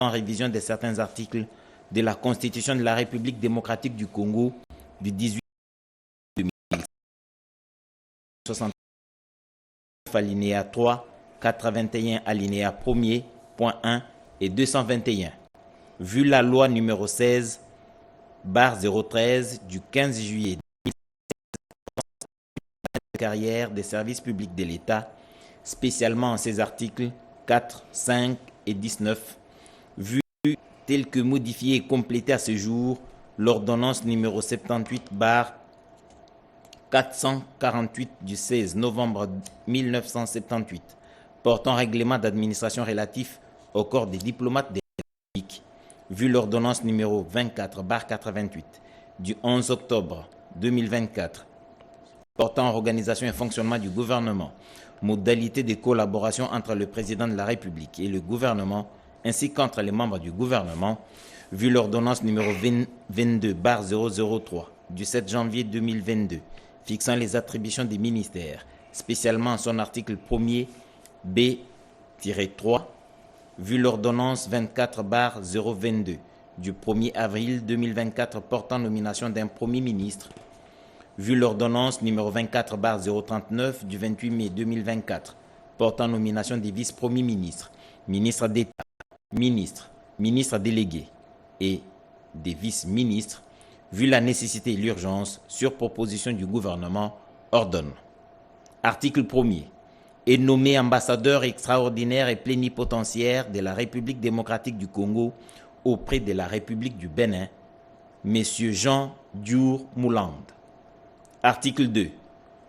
en révision de certains articles de la Constitution de la République démocratique du Congo du 18 2069, alinéa 3, 421 alinéa 1er, point 1 et 221. Vu la loi numéro 16/013 du 15 juillet 2016 de carrière des services publics de l'État, spécialement en ses articles 4, 5 et 19, vu tel que modifié et complété à ce jour l'ordonnance numéro 78/448 du 16 novembre 1978 portant règlement d'administration relatif au corps des diplomates des Républiques, vu l'ordonnance numéro 24/88 du 11 octobre 2024 portant organisation et fonctionnement du gouvernement, modalités de collaboration entre le président de la République et le gouvernement, ainsi qu'entre les membres du gouvernement, vu l'ordonnance numéro 22/003 du 7 janvier 2022, fixant les attributions des ministères, spécialement en son article 1er B-3, vu l'ordonnance 24/022 du 1er avril 2024 portant nomination d'un Premier ministre, vu l'ordonnance numéro 24/039 du 28 mai 2024 portant nomination des vice-premiers ministres, ministres d'État, ministres délégués et des vice-ministres, vu la nécessité et l'urgence, sur proposition du gouvernement, ordonne. Article 1er. Est nommé ambassadeur extraordinaire et plénipotentiaire de la République démocratique du Congo auprès de la République du Bénin, M. Jean Diour Mouland. Article 2.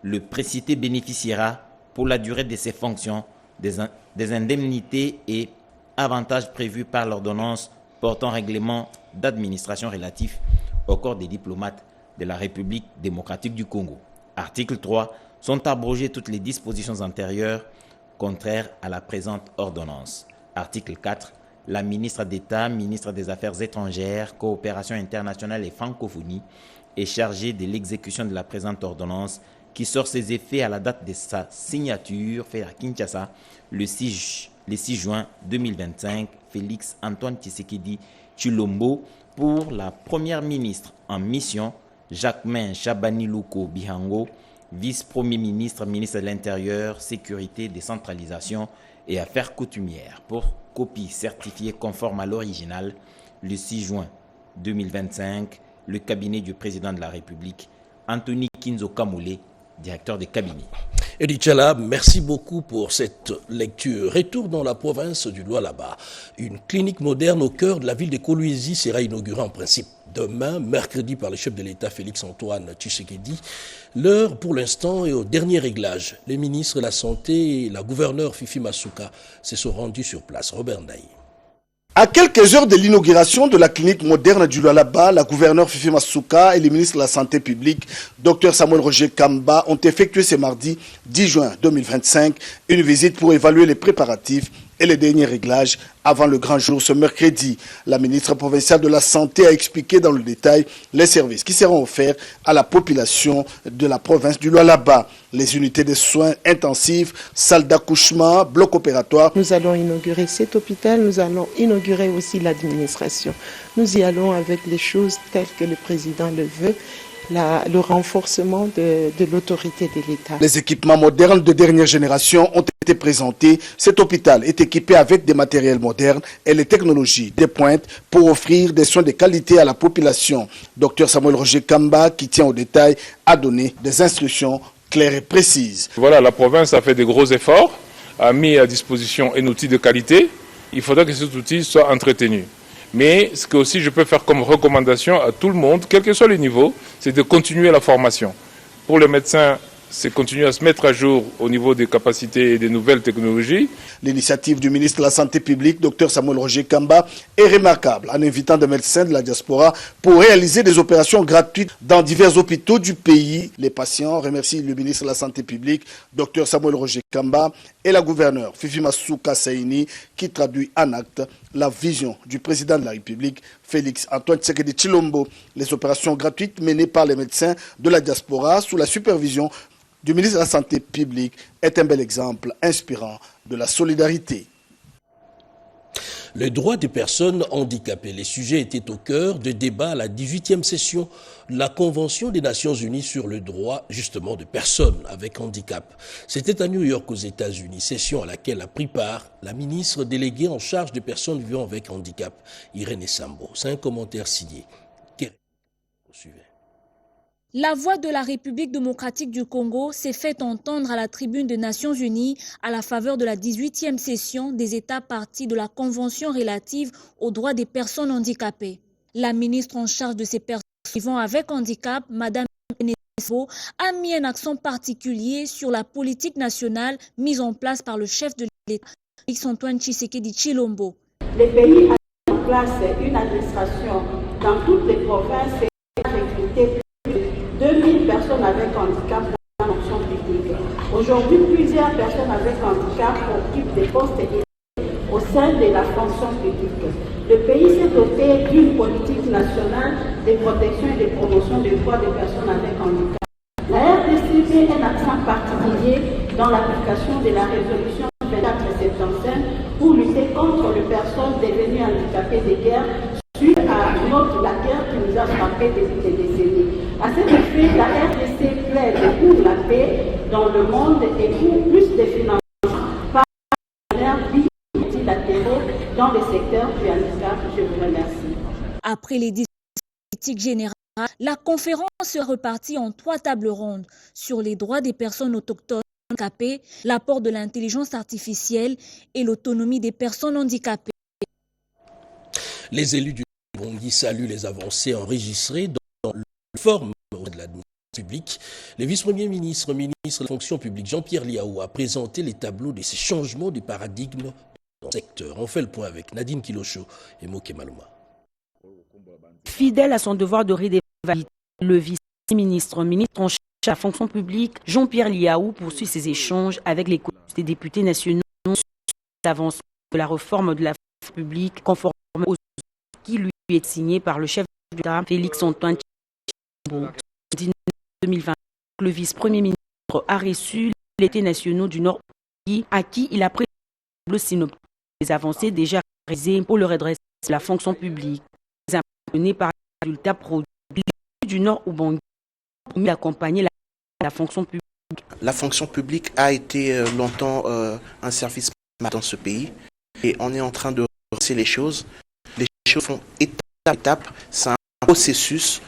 Le précité bénéficiera, pour la durée de ses fonctions, des indemnités et avantages prévus par l'ordonnance portant règlement d'administration relatif au corps des diplomates de la République démocratique du Congo. Article 3. Sont abrogées toutes les dispositions antérieures contraires à la présente ordonnance. Article 4. La ministre d'État, ministre des Affaires étrangères, coopération internationale et francophonie est chargée de l'exécution de la présente ordonnance qui sort ses effets à la date de sa signature faite à Kinshasa le 6 juin 2025. Félix Antoine Tshisekedi Tshilombo pour la première ministre en mission, Jacquemain Chabani-Louko Bihango, vice-premier ministre, ministre de l'Intérieur, Sécurité, Décentralisation et Affaires coutumières, pour copie certifiée conforme à l'original, le 6 juin 2025, le cabinet du président de la République, Anthony Kinzo Kamoulé, directeur de cabinet. Eddie Tchala, merci beaucoup pour cette lecture. Retour dans la province du Lualaba. Une clinique moderne au cœur de la ville de Kolwezi sera inaugurée en principe demain, mercredi, par le chef de l'État Félix Antoine Tshisekedi. L'heure, pour l'instant, est au dernier réglage. Les ministres de la Santé et la gouverneure Fifi Masuka se sont rendus sur place. Robert Ndaï. À quelques heures de l'inauguration de la clinique moderne du Lualaba, la gouverneure Fifi Masuka et le ministre de la Santé publique, Dr Samuel Roger Kamba, ont effectué ce mardi 10 juin 2025 une visite pour évaluer les préparatifs et les derniers réglages avant le grand jour ce mercredi. La ministre provinciale de la Santé a expliqué dans le détail les services qui seront offerts à la population de la province du Lualaba. Les unités de soins intensifs, salles d'accouchement, blocs opératoires. Nous allons inaugurer cet hôpital, nous allons inaugurer aussi l'administration. Nous y allons avec les choses telles que le président le veut. Le renforcement de l'autorité de l'État. Les équipements modernes de dernière génération ont été présentés. Cet hôpital est équipé avec des matériels modernes et les technologies de pointe pour offrir des soins de qualité à la population. Dr Samuel Roger Kamba, qui tient au détail, a donné des instructions claires et précises. Voilà, la province a fait de gros efforts, a mis à disposition un outil de qualité. Il faudra que cet outil soit entretenu. Mais ce que aussi je peux faire comme recommandation à tout le monde, quel que soit le niveau, c'est de continuer la formation. Pour les médecins, c'est continuer à se mettre à jour au niveau des capacités et des nouvelles technologies. L'initiative du ministre de la Santé publique, Dr Samuel Roger Kamba, est remarquable en invitant des médecins de la diaspora pour réaliser des opérations gratuites dans divers hôpitaux du pays. Les patients remercient le ministre de la Santé publique, Dr Samuel Roger Kamba, et la gouverneure Fifi Masuka Saini, qui traduit en acte la vision du président de la République, Félix Antoine Tshisekedi Tshilombo. Les opérations gratuites menées par les médecins de la diaspora sous la supervision du ministre de la Santé publique est un bel exemple inspirant de la solidarité. Les droits des personnes handicapées. Les sujets étaient au cœur de débats à la 18e session de la Convention des Nations Unies sur le droit, justement, de personnes avec handicap. C'était à New York, aux États-Unis, session à laquelle a pris part la ministre déléguée en charge des personnes vivant avec handicap, Irène Sambo. C'est un commentaire signé. La voix de la République démocratique du Congo s'est fait entendre à la tribune des Nations Unies à la faveur de la 18e session des États parties de la Convention relative aux droits des personnes handicapées. La ministre en charge de ces personnes vivant avec handicap, Mme Enesvo, a mis un accent particulier sur la politique nationale mise en place par le chef de l'État, Félix-Antoine Tshisekedi Tshilombo. Le pays a mis en place une administration dans toutes les provinces et a recruté 2000 personnes avec handicap dans la fonction publique. Aujourd'hui, plusieurs personnes avec handicap occupent des postes élevés au sein de la fonction publique. Le pays s'est doté d'une politique nationale de protection et de promotion des droits des personnes avec handicap. La RDC met un accent particulier dans l'application de la résolution 2475 pour lutter contre les personnes devenues handicapées de guerre suite à la guerre qui nous a frappés depuis des décennies. À cet effet, la RDC plaide pour la paix dans le monde et pour plus de financement par les multilatéraux dans le secteur du handicap. Je vous remercie. Après les discussions politiques générales, la conférence est repartie en 3 tables rondes sur les droits des personnes autochtones handicapées, l'apport de l'intelligence artificielle et l'autonomie des personnes handicapées. Les élus du Bongi saluent les avancées enregistrées dans le forme de l'administration publique. Le vice-premier ministre, ministre de la fonction publique, Jean-Pierre Liaou, a présenté les tableaux de ces changements de paradigme dans le secteur. On fait le point avec Nadine Kilocho et Moké Malouma. Fidèle à son devoir de réévaluation, le vice-ministre, ministre en charge de la fonction publique, Jean-Pierre Liaou, poursuit ses échanges avec les des députés nationaux sur l'avancée de la réforme de la fonction publique conformément aux qui lui est signé par le chef de l'État, Félix-Antoine Tshilombo. En 2020, le vice-premier ministre a reçu les députés nationaux du Nord à qui il a présenté le synopsis des avancées déjà réalisées pour le redressement de la fonction publique. Impressionné par les résultats produits, les députés du Nord Ubangi ont promis d'accompagner la fonction publique. La fonction publique a été longtemps un service dans ce pays et on est en train de relancer les choses. Les choses font étape par étape, c'est un processus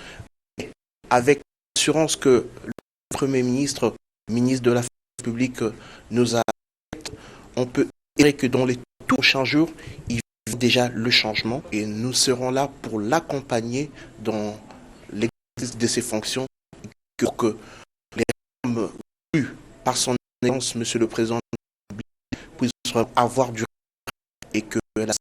avec l'assurance que le Premier ministre, ministre de la fonction publique nous a. On peut espérer que dans les tout prochains jours, il y a déjà le changement et nous serons là pour l'accompagner dans l'exercice de ses fonctions pour que les réformes vues par son excellence, Monsieur le Président de la République, puissent avoir du et que la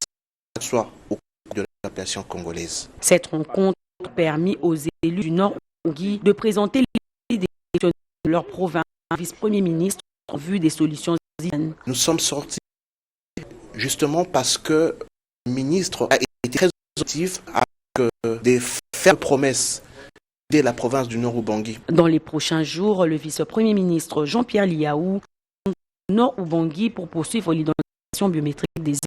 soit au cœur de la population congolaise. Cette rencontre a permis aux élus du Nord Ubangi de présenter les idées de leur province à un vice-premier ministre en vue des solutions. Nous sommes sortis justement parce que le ministre a été très actif avec des fermes promesses de la province du Nord Ubangi. Dans les prochains jours, le vice-premier ministre Jean-Pierre Liaou au Nord Ubangi pour poursuivre l'identification biométrique des élections.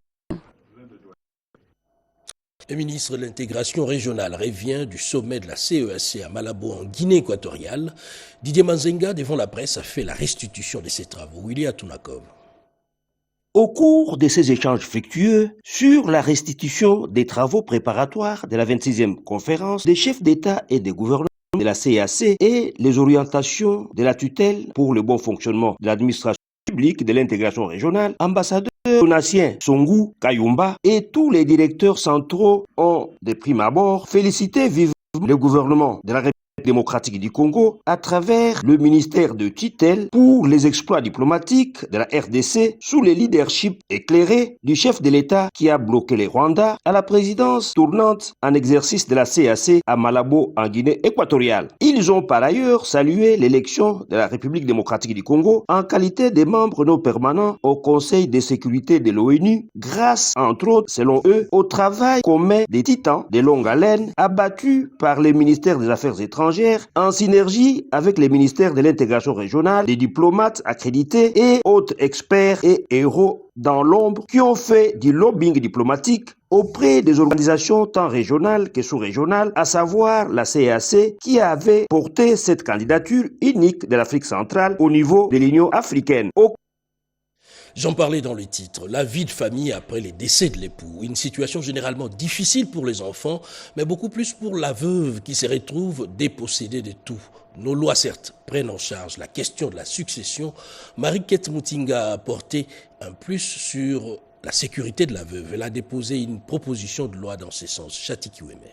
Le ministre de l'intégration régionale revient du sommet de la CEAC à Malabo en Guinée équatoriale. Didier Manzenga, devant la presse, a fait la restitution de ses travaux. Willy Atunakov. Au cours de ces échanges fructueux sur la restitution des travaux préparatoires de la 26e conférence des chefs d'État et des gouvernements de la CEAC et les orientations de la tutelle pour le bon fonctionnement de l'administration publique de l'intégration régionale, ambassadeur Donatien Songu Kayumba et tous les directeurs centraux ont, de prime abord, félicité vivement le gouvernement de la République démocratique du Congo à travers le ministère de tutelle pour les exploits diplomatiques de la RDC sous le leadership éclairé du chef de l'État qui a bloqué les Rwandais à la présidence tournante en exercice de la CAC à Malabo en Guinée équatoriale. Ils ont par ailleurs salué l'élection de la République démocratique du Congo en qualité de membres non permanents au Conseil de sécurité de l'ONU grâce, entre autres, selon eux, au travail commun des titans de longue haleine abattus par le ministère des Affaires étrangères étrangères en synergie avec les ministères de l'intégration régionale, des diplomates accrédités et autres experts et héros dans l'ombre qui ont fait du lobbying diplomatique auprès des organisations tant régionales que sous-régionales, à savoir la CAC, qui avait porté cette candidature unique de l'Afrique centrale au niveau de l'Union africaine. J'en parlais dans le titre, la vie de famille après les décès de l'époux. Une situation généralement difficile pour les enfants, mais beaucoup plus pour la veuve qui se retrouve dépossédée de tout. Nos lois, certes, prennent en charge la question de la succession. Mariquette Mutinga a apporté un plus sur la sécurité de la veuve. Elle a déposé une proposition de loi dans ce sens. Chati Kiweme.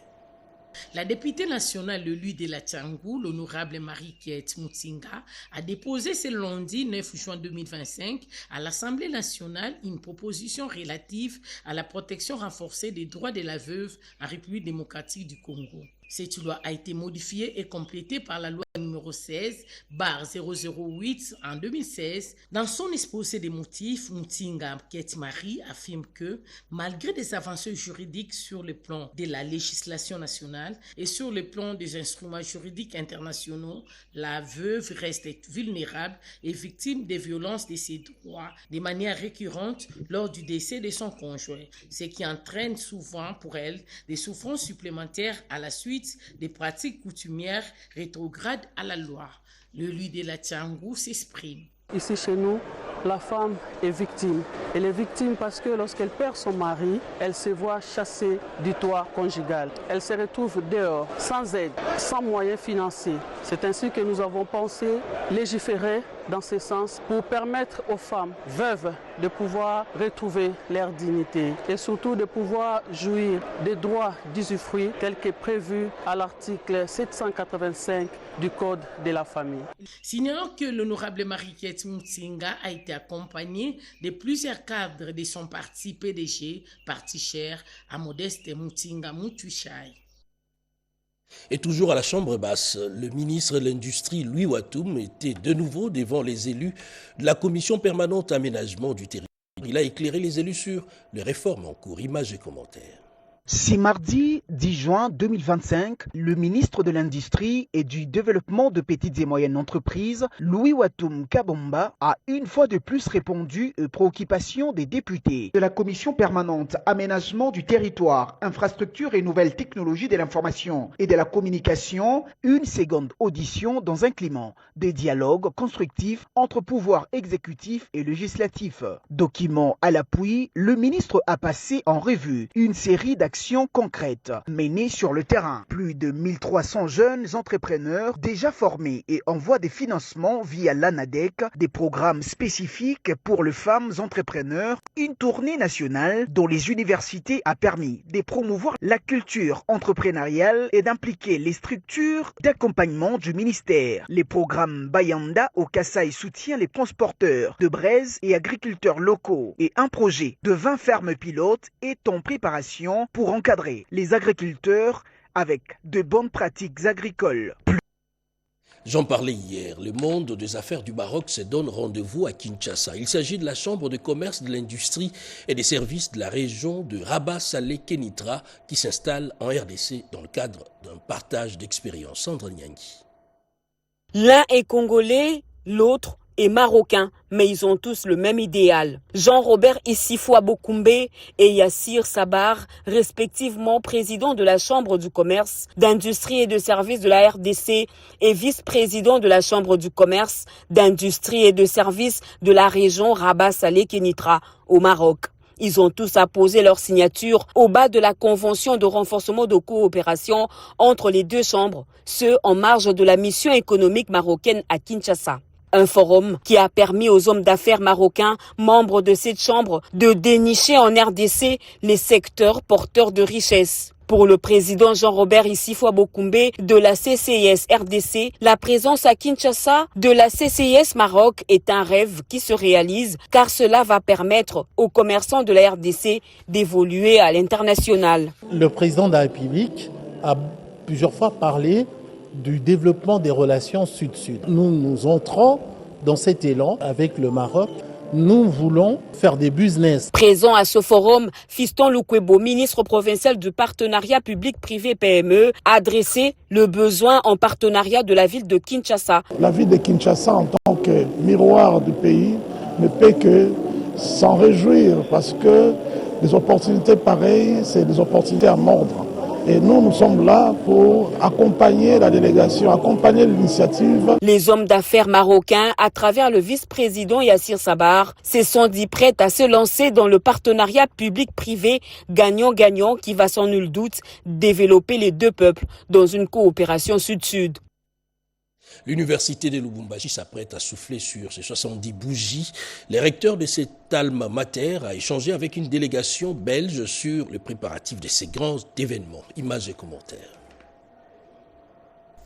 La députée nationale de l'UI de la Tchangou, l'honorable Mariquette Mutinga, a déposé ce lundi 9 juin 2025 à l'Assemblée nationale une proposition relative à la protection renforcée des droits de la veuve en République démocratique du Congo. Cette loi a été modifiée et complétée par la loi numéro 16/008 en 2016. Dans son exposé des motifs, Mutinga Ketmari affirme que, malgré des avancées juridiques sur le plan de la législation nationale et sur le plan des instruments juridiques internationaux, la veuve reste vulnérable et victime des violences de ses droits de manière récurrente lors du décès de son conjoint, ce qui entraîne souvent pour elle des souffrances supplémentaires à la suite des pratiques coutumières rétrogrades à la loi. Le lui de la Tchangou s'exprime. Ici chez nous, la femme est victime. Elle est victime parce que lorsqu'elle perd son mari, elle se voit chassée du toit conjugal. Elle se retrouve dehors, sans aide, sans moyens financiers. C'est ainsi que nous avons pensé légiférer dans ce sens pour permettre aux femmes veuves de pouvoir retrouver leur dignité et surtout de pouvoir jouir des droits d'usufruit tels que prévus à l'article 785 du Code de la famille. Signalons que l'honorable Mariquette Mutinga a été accompagnée de plusieurs cadres de son parti PDG, parti cher à Modeste Mutinga Mutuchai. Et toujours à la Chambre basse, le ministre de l'Industrie, Louis Watoum, était de nouveau devant les élus de la Commission permanente aménagement du territoire. Il a éclairé les élus sur les réformes en cours. Images et commentaires. C'est mardi 10 juin 2025, le ministre de l'Industrie et du Développement de petites et moyennes entreprises, Louis Watoum Kabomba, a une fois de plus répondu aux préoccupations des députés de la Commission permanente Aménagement du territoire, Infrastructures et Nouvelles Technologies de l'information et de la communication, une seconde audition dans un climat de dialogue constructif entre pouvoir exécutif et législatif. Document à l'appui, le ministre a passé en revue une série d'actions concrètes menées sur le terrain. Plus de 1300 jeunes entrepreneurs déjà formés et en voie de financement via l'ANADEC, des programmes spécifiques pour les femmes entrepreneurs, une tournée nationale dont les universités a permis de promouvoir la culture entrepreneuriale et d'impliquer les structures d'accompagnement du ministère. Les programmes Bayanda au Kasaï soutient les transporteurs de braise et agriculteurs locaux et un projet de 20 fermes pilotes est en préparation pour encadrer les agriculteurs avec de bonnes pratiques agricoles. J'en parlais hier, le monde des affaires du Maroc se donne rendez-vous à Kinshasa. Il s'agit de la Chambre de commerce, de l'industrie et des services de la région de Rabat-Salé-Kénitra qui s'installe en RDC dans le cadre d'un partage d'expériences. Sandra Nyangui. L'un est congolais, l'autre est marocain, mais ils ont tous le même idéal. Jean-Robert Issifou Abokoumbe et Yassir Sabar, respectivement président de la Chambre du commerce, d'industrie et de services de la RDC et vice-président de la Chambre du commerce, d'industrie et de services de la région Rabat-Salé-Kénitra au Maroc. Ils ont tous apposé leur signature au bas de la convention de renforcement de coopération entre les deux chambres, ce en marge de la mission économique marocaine à Kinshasa. Un forum qui a permis aux hommes d'affaires marocains, membres de cette chambre, de dénicher en RDC les secteurs porteurs de richesse. Pour le président Jean-Robert Issifou Abokoumbe de la CCIS RDC, la présence à Kinshasa de la CCIS Maroc est un rêve qui se réalise car cela va permettre aux commerçants de la RDC d'évoluer à l'international. Le président de la République a plusieurs fois parlé du développement des relations sud-sud. Nous entrons dans cet élan avec le Maroc nous voulons faire des business. Présent à ce forum, Fiston Lukwebo, ministre provincial du partenariat public-privé PME, a adressé le besoin en partenariat de la ville de Kinshasa. La ville de Kinshasa, en tant que miroir du pays, ne peut que s'en réjouir parce que des opportunités pareilles, c'est des opportunités à mordre. Et nous sommes là pour accompagner la délégation, accompagner l'initiative. Les hommes d'affaires marocains, à travers le vice-président Yassir Sabar, se sont dit prêts à se lancer dans le partenariat public-privé gagnant-gagnant qui va sans nul doute développer les deux peuples dans une coopération sud-sud. L'université de Lubumbashi s'apprête à souffler sur ses 70 bougies. Les recteurs de cet alma mater a échangé avec une délégation belge sur le préparatif de ces grands événements. Images et commentaires.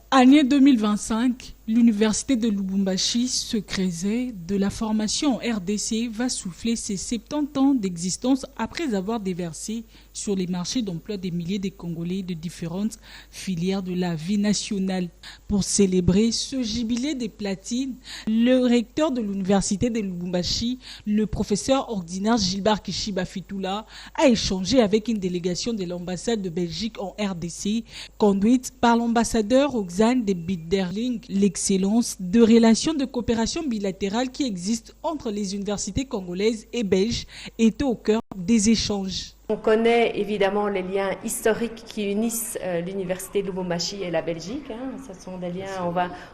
Année 2025, l'université de Lubumbashi, secret de la formation en RDC, va souffler ses 70 ans d'existence après avoir déversé sur les marchés d'emploi des milliers de Congolais de différentes filières de la vie nationale. Pour célébrer ce jubilé des platines, le recteur de l'université de Lubumbashi, le professeur ordinaire Gilbert Kishiba Fitoula, a échangé avec une délégation de l'ambassade de Belgique en RDC, conduite par l'ambassadeur Roxane de Bitterling. L'excellence de relations de coopération bilatérale qui existent entre les universités congolaises et belges est au cœur des échanges. On connaît évidemment les liens historiques qui unissent l'université de Lubumbashi et la Belgique. Ce sont des liens,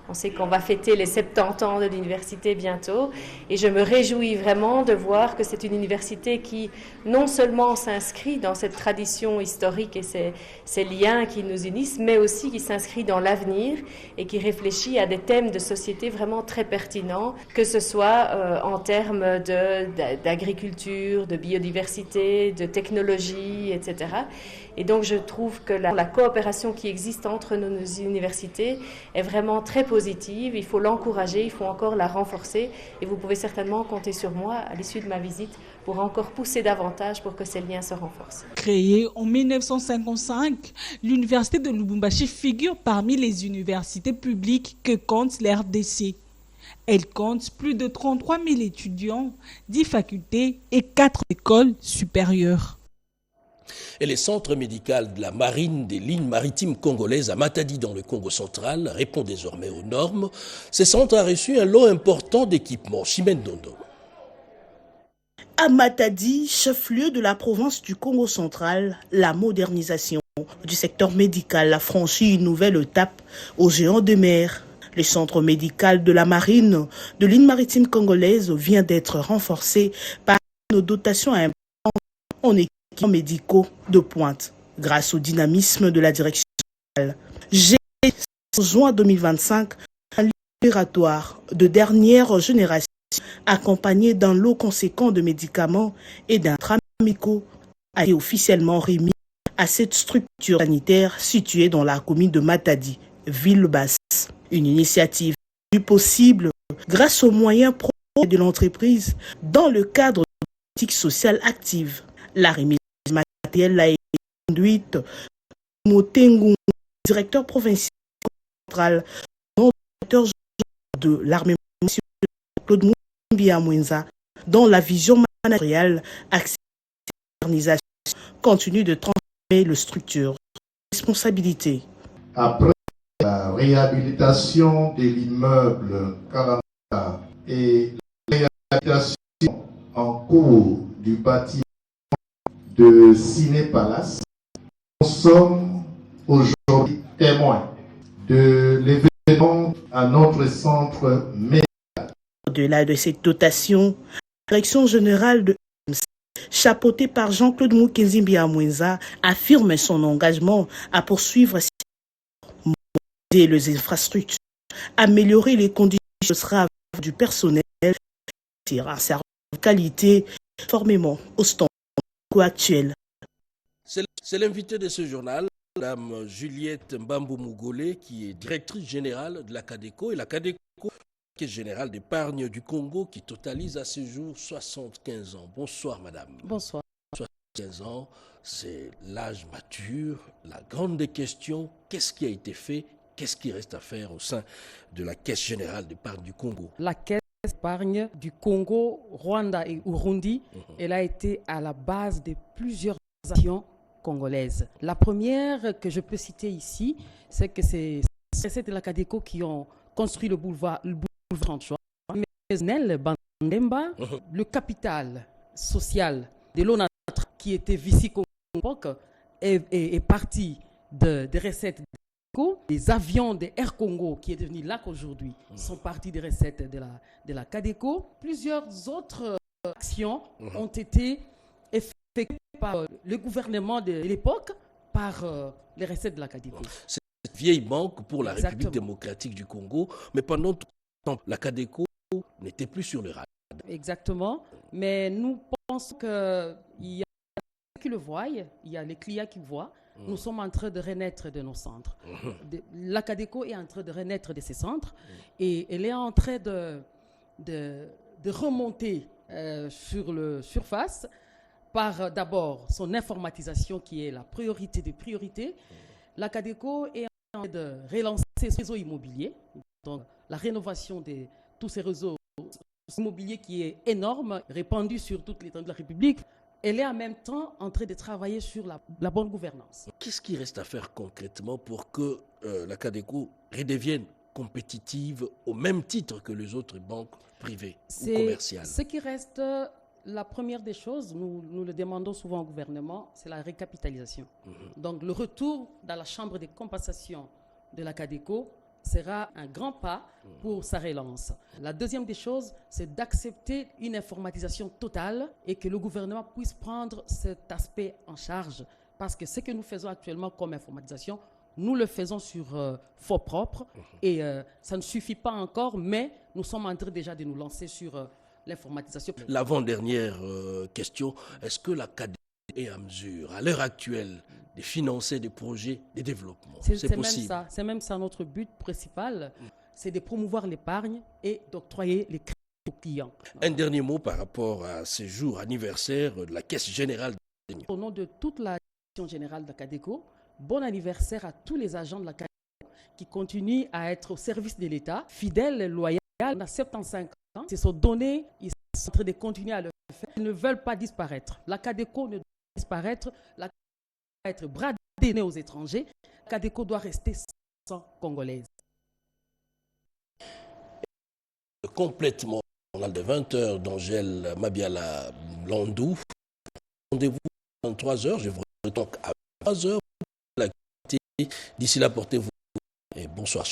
on sait qu'on va fêter les 70 ans de l'université bientôt. Et je me réjouis vraiment de voir que c'est une université qui non seulement s'inscrit dans cette tradition historique et ces liens qui nous unissent, mais aussi qui s'inscrit dans l'avenir et qui réfléchit à des thèmes de société vraiment très pertinents, que ce soit en termes d'agriculture, de biodiversité, de technologie, etc. Et donc je trouve que la coopération qui existe entre nos universités est vraiment très positive. Il faut l'encourager, il faut encore la renforcer. Et vous pouvez certainement compter sur moi à l'issue de ma visite pour encore pousser davantage pour que ces liens se renforcent. Créée en 1955, l'université de Lubumbashi figure parmi les universités publiques que compte l'RDC. Elle compte plus de 33 000 étudiants, 10 facultés et 4 écoles supérieures. Et le centre médical de la marine des lignes maritimes congolaises à Matadi dans le Congo central répond désormais aux normes. Ce centre a reçu un lot important d'équipements. Chimène Dondo. À Matadi, chef-lieu de la province du Congo central, la modernisation du secteur médical a franchi une nouvelle étape aux géants de mer. Le centre médical de la marine de ligne maritime congolaise vient d'être renforcé par une dotation importante en équipements médicaux de pointe grâce au dynamisme de la direction générale. J'ai en juin 2025 un laboratoire de dernière génération accompagné d'un lot conséquent de médicaments et d'un tram médicaux a été officiellement remis à cette structure sanitaire située dans la commune de Matadi, ville basse. Une initiative plus possible grâce aux moyens propres de l'entreprise dans le cadre de la politique sociale active. La remise matérielle a été conduite par Motengu, directeur provincial central, directeur de l'armée Claude Moumbia Mwenza, dont la vision managériale accès à la modernisation continue de transformer le structure. Responsabilité. Après la réhabilitation de l'immeuble 40 et la réhabilitation en cours du bâtiment de Ciné Palace, nous sommes aujourd'hui témoins de l'événement à notre centre médical. Au-delà de cette dotation, la direction générale de chapeautée par Jean-Claude Moukenzimbia Mwenza, affirme son engagement à poursuivre les infrastructures, améliorer les conditions de travail du personnel, un service de qualité conformément aux standards actuels. C'est l'invité de ce journal, Mme Juliette Mbambo Mougolé, qui est directrice générale de la CADECO. Et la CADECO, Caisse générale d'épargne du Congo, qui totalise à ce jour 75 ans. Bonsoir, madame. Bonsoir. 75 ans, c'est l'âge mature. La grande question, qu'est-ce qui a été fait? Qu'est-ce qui reste à faire au sein de la Caisse générale d'épargne du Congo? La Caisse épargne du Congo, Rwanda et Burundi. Elle a été à la base de plusieurs actions congolaises. La première que je peux citer ici, c'est que c'est de la CADECO qui ont construit le boulevard 33, Nel Bandemba, le capital social de l'ONATRA qui était vici-Congo est parti des recettes de les avions de Air Congo qui est devenu LAC aujourd'hui sont partis des recettes de la CADECO. Plusieurs autres actions ont été effectuées par le gouvernement de l'époque par les recettes de la CADECO. C'est une vieille banque pour la Exactement. République démocratique du Congo, mais pendant tout le temps, la CADECO n'était plus sur le radar. Exactement, mais nous pensons qu'il y a ceux qui le voient, il y a les clients qui voient. Nous sommes en train de renaître de nos centres. La CADECO est en train de renaître de ses centres et elle est en train de remonter sur le surface par d'abord son informatisation qui est la priorité des priorités. La CADECO est en train de relancer ses réseaux immobiliers, donc la rénovation de tous ces réseaux immobiliers qui est énorme, répandu sur toute l'étendue de la République. Elle est en même temps en train de travailler sur la bonne gouvernance. Qu'est-ce qui reste à faire concrètement pour que la CADECO redevienne compétitive au même titre que les autres banques privées ou commerciales? Ce qui reste, la première des choses, nous le demandons souvent au gouvernement, c'est la récapitalisation. Donc le retour dans la chambre des compensations de la CADECO sera un grand pas pour sa relance. La deuxième des choses, c'est d'accepter une informatisation totale et que le gouvernement puisse prendre cet aspect en charge. Parce que ce que nous faisons actuellement comme informatisation, nous le faisons sur fonds propres et ça ne suffit pas encore, mais nous sommes en train déjà de nous lancer sur l'informatisation. L'avant-dernière question, est-ce que la CADECO est à mesure, à l'heure actuelle, de financer des projets de développement? C'est possible. C'est même ça notre but principal, c'est de promouvoir l'épargne et d'octroyer les crédits aux clients. Un dernier mot par rapport à ce jour anniversaire de la Caisse générale. Au nom de toute la Direction générale de la CADECO, bon anniversaire à tous les agents de la CADECO qui continuent à être au service de l'État, fidèles, loyaux. On a 75 ans, ils se sont donnés, ils sont en train de continuer à le faire. Ils ne veulent pas disparaître. La CADECO ne doit pas disparaître. La CADECO doit être bradée aux étrangers. La CADECO doit rester sans congolaise. Complètement, on a de 20h d'Angèle Mabiala Landou. Rendez-vous à 23h. Je vous retrouve donc à 23h. D'ici là, portez-vous et bonsoir.